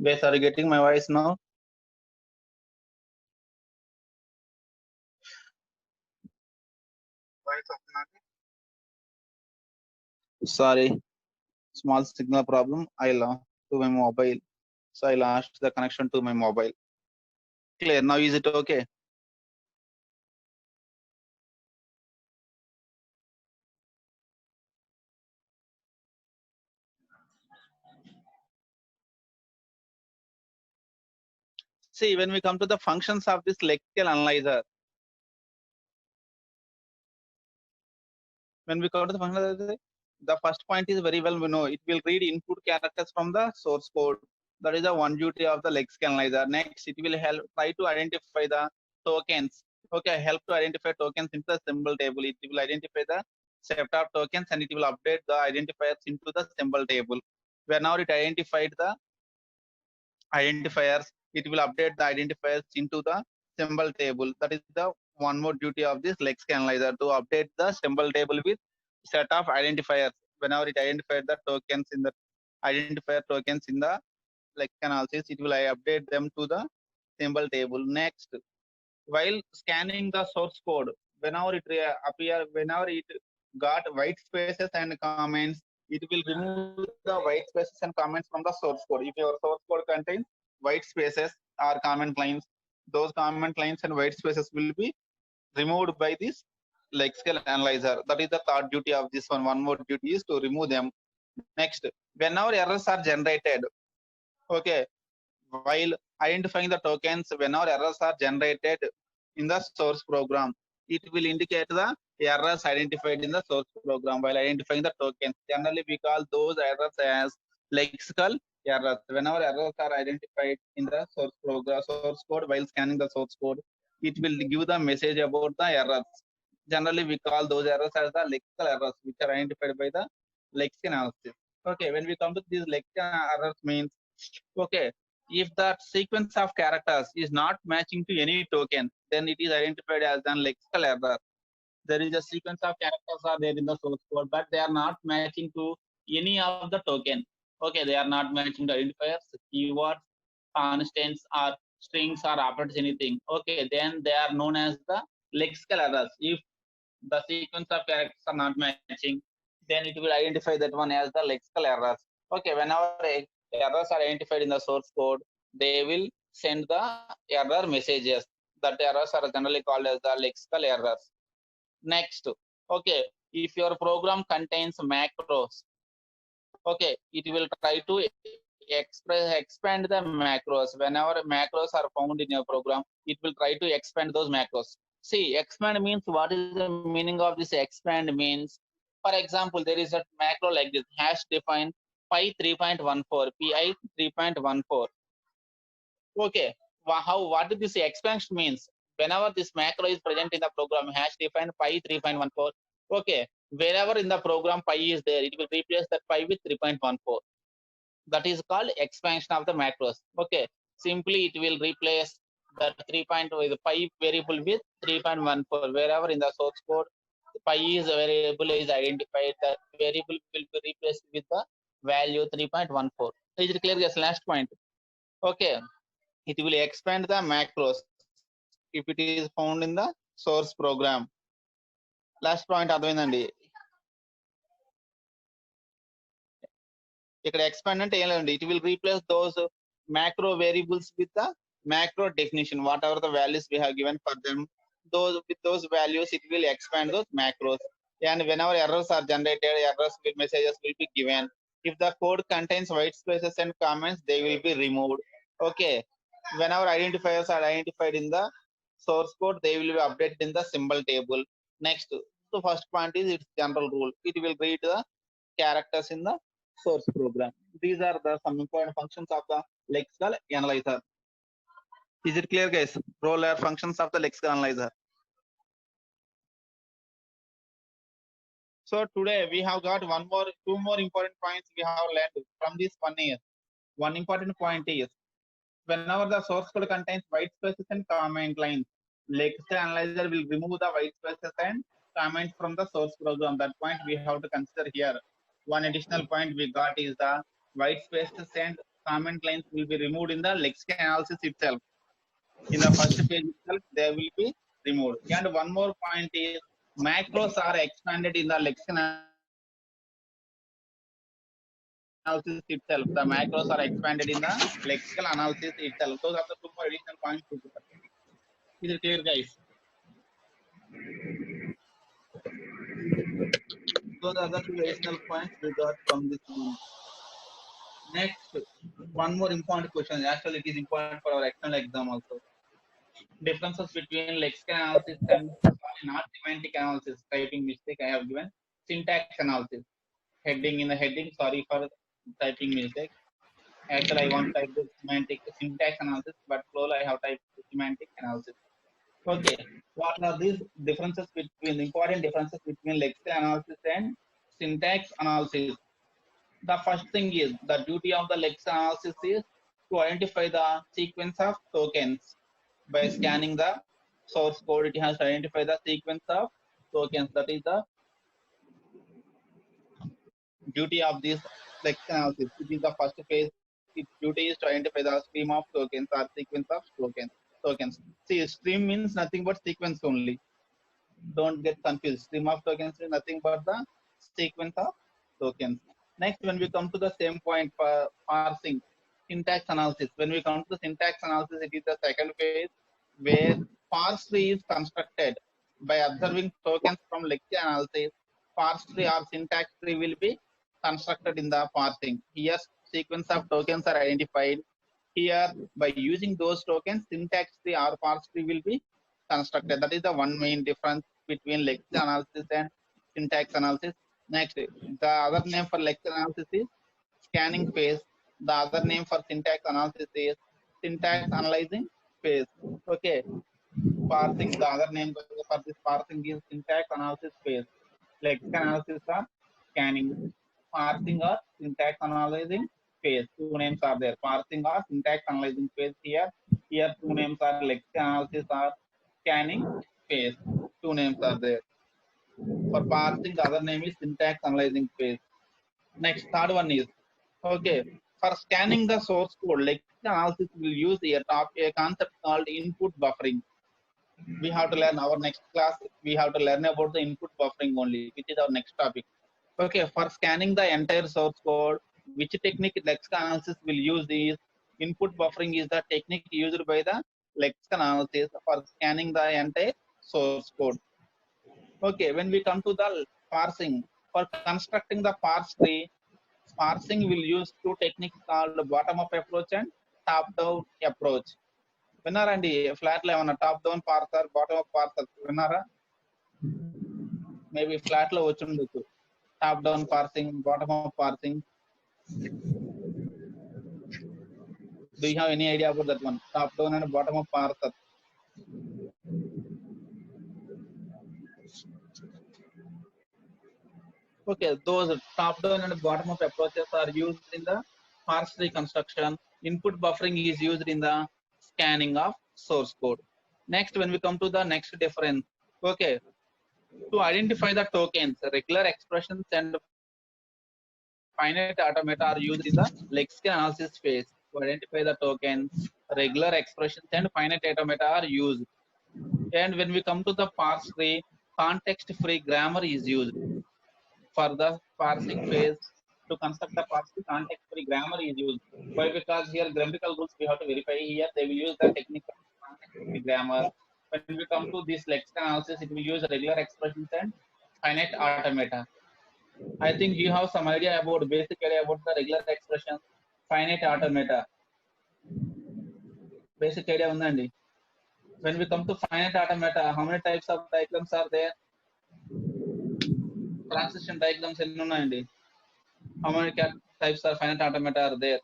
Guys, are you getting my voice now? Sorry, small signal problem. I lost to my mobile, so I lost the connection to my mobile. Clear now? Is it okay? See, when we come to the functions of this lexical analyzer, when we come to the function analyzer, the first point is very well we know it will read input characters from the source code. That is the one duty of the lexical analyzer. Next, it will help try to identify the tokens. Okay, help to identify tokens into the symbol table. It will identify the set of tokens and it will update the identifiers into the symbol table. Whenever it identified the identifiers, it will update the identifiers into the symbol table. That is the one more duty of this lexical analyzer, to update the symbol table with set of identifiers. Whenever it identified the tokens in the identifier tokens in the lexical analysis, it will update them to the symbol table. Next, while scanning the source code, whenever it whenever it got white spaces and comments, it will remove the white spaces and comments from the source code. If your source code contains white spaces or comment lines, those comment lines and white spaces will be removed by this lexical analyzer. That is the third duty of this one. One more duty is to remove them. Next, whenever errors are generated, okay, while identifying the tokens, whenever errors are generated in the source program, it will indicate the errors identified in the source program while identifying the tokens. Generally, we call those errors as lexical errors. Whenever errors are identified in the source program, source code, while scanning the source code, it will give the message about the errors. Generally, we call those errors as the lexical errors, which are identified by the lexical analysis. Okay, when we come to these lexical errors means, okay, if that sequence of characters is not matching to any token, then it is identified as an lexical error. There is a sequence of characters are there in the source code, but they are not matching to any of the token. Okay, they are not matching to identifiers, keywords, constants, or strings or operators, anything. Okay, then they are known as the lexical errors. If the sequence of characters are not matching, then it will identify that one as the lexical errors. Okay, whenever errors are identified in the source code, they will send the error messages. That errors are generally called as the lexical errors. Next, okay, if your program contains macros, okay, it will try to expand the macros. Whenever macros are found in your program, it will try to expand those macros. See, expand means, what is the meaning of this expand means? For example, there is a macro like this, hash define pi 3.14, pi 3.14. Okay, what this expansion means? Whenever this macro is present in the program, hash define pi 3.14. Okay, wherever in the program pi is there, it will replace that pi with 3.14. That is called expansion of the macros. Okay, simply it will replace the 3. With pi variable with 3.14. Wherever in the source code pi is a variable is identified, that variable will be replaced with the value 3.14. Is it clear? Yes, last point. Okay, it will expand the macros if it is found in the source program. Last point అర్థమైందండి. ఇక్కడ expand అంటే ఏం లేదండి, it will replace those macro variables with the macro definition. Whatever the values we have given for them, those with those values it will expand those macros. And whenever errors are generated, errors with messages will be given. If the code contains white spaces and comments, they will be removed. Okay, whenever identifiers are identified in the source code, they will be updated in the symbol table. Next, the first point is its general rule. It will read the characters in the source program. These are the some important functions of the lexical analyzer. Is it clear, guys? Role or functions of the lexical analyzer. So today we have got two more important points we have learned from this one year. One important point is, whenever the source code contains white spaces and comment lines, lexical analyzer will remove the white spaces and comments from the source program. That point we have to consider here. One additional point we got is the white spaces and comment lines will be removed in the lexical analysis itself. In the first page itself, they will be removed. And one more point is macros are expanded in the lexical analysis itself. The macros are expanded in the lexical analysis itself. Those are the two more additional points. Is it clear, guys? Those are the two additional points we got from this one. Next, one more important question. Actually, it is important for our external exam also. Differences between lexical analysis and not semantic analysis. Typing mistake I have given. Syntax analysis. Heading in the heading. Sorry for typing mistake. Actually, I want to type the semantic syntax analysis, but slowly I have typed semantic analysis. Okay, what are these differences between important differences between lexical analysis and syntax analysis? The first thing is the duty of the lexical analysis is to identify the sequence of tokens by scanning the source code. It has to identify the sequence of tokens. That is the duty of this lexical analysis. It is the first phase. Its duty is to identify the stream of tokens or sequence of tokens. See, stream means nothing but sequence only. Don't get confused. Stream of tokens is nothing but the sequence of tokens. Next, when we come to the same point for parsing, syntax analysis. When we come to the syntax analysis, it is the second phase where parse tree is constructed by observing tokens from lexical analysis. Parse tree or syntax tree will be constructed in the parsing. Here, sequence of tokens are identified. Here, by using those tokens, syntax tree or parse tree will be constructed. That is the one main difference between lexical analysis and syntax analysis. Next, the other name for lexical analysis is scanning phase. The other name for syntax analysis is syntax analyzing phase. Okay, parsing. The other name for this parsing is syntax analysis phase. Lexical analysis are scanning. Parsing or syntax analyzing phase. Two names are there. Parsing or syntax analyzing phase here. Here two names are lexical analysis or scanning phase. Two names are there. For parsing, the other name is syntax analyzing phase. Next, third one is okay. For scanning the source code, lexical analysis will use a concept called input buffering. We have to learn our next class. We have to learn about the input buffering only, which is our next topic. Okay, for scanning the entire source code, which technique lexical analysis will use is input buffering is the technique used by the lexical analysis for scanning the entire source code. Okay, when we come to the parsing, for constructing the parse tree, parsing will use two techniques called bottom-up approach and top-down approach. విన్నారండి flat లో ఏమన్నా top down parser bottom up parser విన్నారా? Maybe flat లో వచ్చి ఉండొచ్చు. Top down parsing, bottom up parsing. Do you have any idea about that one? Top down and bottom up parser. Okay, those top down and bottom up approaches are used in the parse tree construction. Input buffering is used in the scanning of source code. Next, when we come to the next difference, okay, to identify the tokens, regular expressions and finite automata are used in the lexical analysis phase. To identify the tokens, regular expressions and finite automata are used. And when we come to the parse tree, context-free grammar is used. For the parsing phase, to construct the parse tree, context-free grammar is used. Why? Because here grammatical rules we have to verify. Here they will use the technique of context-free grammar. When we come to this lexical analysis, it will use regular expressions and finite automata. I think you have some idea about basic idea about the regular expression, finite automata. Basic idea undandi. When we come to finite automata, how many types of diagrams are there? Transition diagrams ఎన్ని ఉన్నాయండి? How many types of finite automata are there?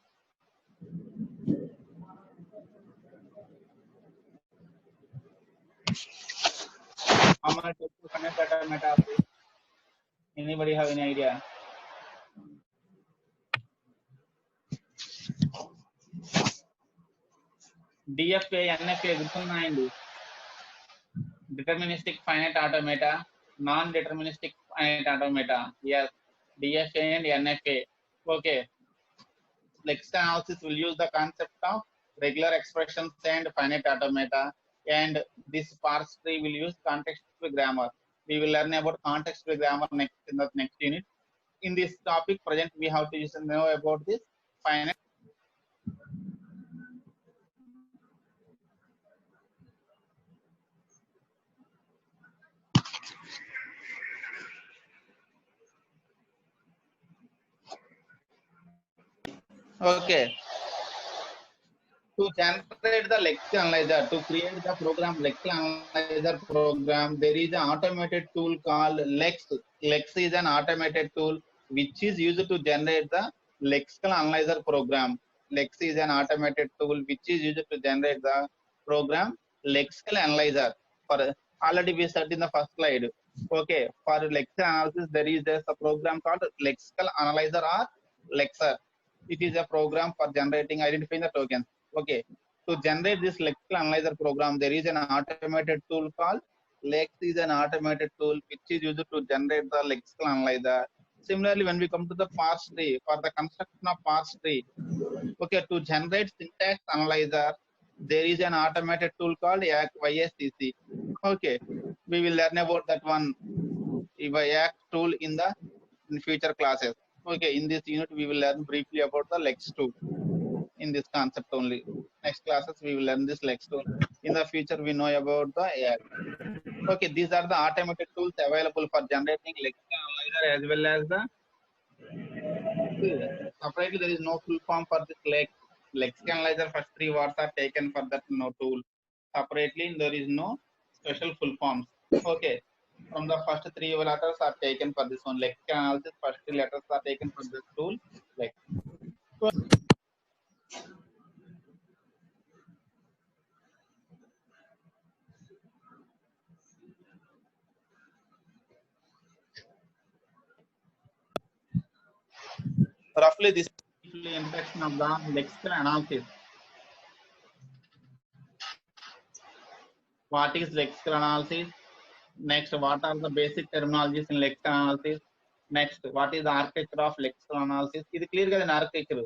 How many types of finite automata are there? Anybody have any idea? DFA, NFA గుర్తున్నాయండి? Deterministic finite automata, non-deterministic finite automata. Yes, DFA and NFA. Okay. lexical analysis will use the concept of regular expressions and finite automata, and this parse tree will use context-free grammar. We will learn about context-free grammar next in the next unit. In this topic, present we have to know about this finite. Okay. To generate the lexical analyzer, to create the program lexical analyzer program, there is an automated tool called Lex. Lex is an automated tool which is used to generate the lexical analyzer program. Lex is an automated tool which is used to generate the program lexical analyzer. For already we said in the first slide. Okay, for lexical analysis, there is a program called lexical analyzer or Lexer. It is a program for generating, identifying the tokens. Okay, to generate this lexical analyzer program, there is an automated tool called Lex. Is an automated tool which is used to generate the lexical analyzer. Similarly, when we come to the parse tree, for the construction of parse tree, okay, to generate syntax analyzer, there is an automated tool called YSCC. Okay, we will learn about that one YAC tool in future classes. Okay, in this unit we will learn briefly about the Lex tool. In this concept only. Next classes we will learn this Lex tool. In the future we know about the AI. Okay, these are the automated tools available for generating lexical analyzer as well as the separately there is no full form for this lexical analyzer. First three words are taken for that no tool. Separately there is no special full forms. Okay. From the first three letters are taken for this one lexical analysis. First three letters are taken for this tool. Like roughly this introduction of the lexical analysis. What is lexical analysis? Next, what are the basic terminologies in lexical analysis? Next, what is the architecture of lexical analysis? ఇది clear గా architecture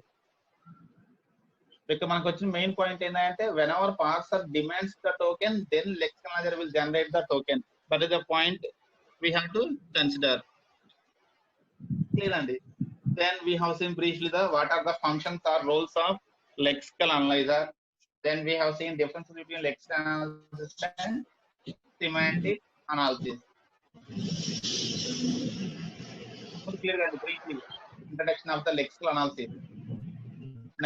ఇక్కడ మనకు వచ్చిన main point ఏంటంటే when our parser demands the token then lexical analyzer will generate the token. That is the point we have to consider. Clear అండి. Then we have seen briefly the what are the functions or roles of lexical analyzer. Then we have seen difference between lexical analysis and semantic analysis. Clear and briefly introduction of the lexical analysis.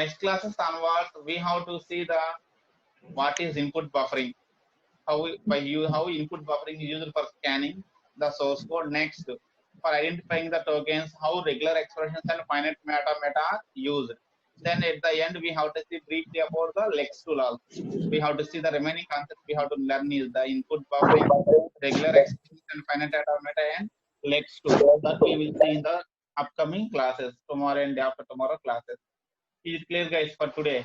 Next classes onwards we have to see the what is input buffering. How input buffering is used for scanning the source code. Next, for identifying the tokens, how regular expressions and finite automata are used. Then at the end we have to see briefly about the Lex tool also. We have to see the remaining concepts we have to learn is the input buffering, regular expressions and finite automata, and Lex tool. That we will see in the upcoming classes, tomorrow and after tomorrow classes. Is it clear guys for today?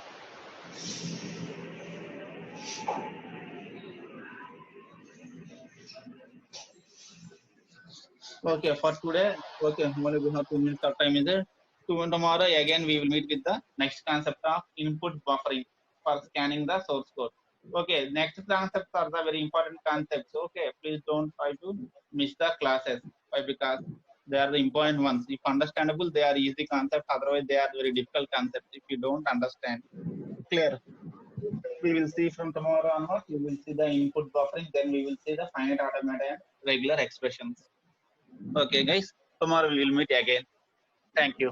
Okay, for today, okay, only we have 2 minutes of time is there. Tomorrow again we will meet with the next concept of input buffering for scanning the source code. Okay, next concepts are the very important concepts. Okay, please don't try to miss the classes. Why? Because they are the important ones. If understandable, they are easy concepts. Otherwise, they are very difficult concepts if you don't understand. Clear? We will see from tomorrow onwards. We will see the input buffering. Then we will see the finite automata and regular expressions. Okay, guys. Tomorrow we will meet again. Thank you.